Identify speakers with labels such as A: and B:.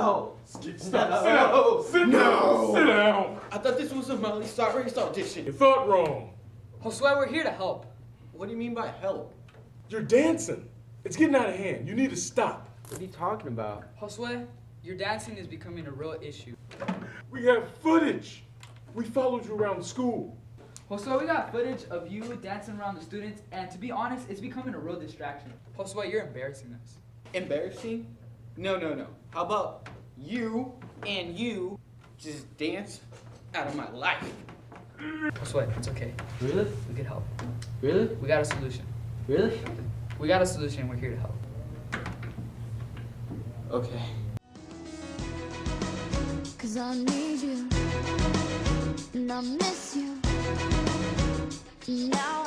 A: No.
B: Stop. Sit down. Sit down. Sit down.
A: I thought this was a Miley Cyrus audition.
B: You thought wrong.
C: Josue, we're here to help.
A: What do you mean by help?
B: You're dancing. It's getting out of hand. You need to stop.
A: What are you talking about?
C: Josue, your dancing is becoming a real issue.
B: We have footage. We followed you around the school.
C: Josue, we got footage of you dancing around the students, and to be honest, it's becoming a real distraction. Josue, you're embarrassing us.
A: Embarrassing? No. How about you and you just dance out of my life?
C: Josue, it's okay.
A: Really?
C: We could help.
A: Really?
C: We got a solution.
A: Really?
C: We got a solution. We're here to help.
A: Okay.
D: 'Cause I need you, and I miss you. Now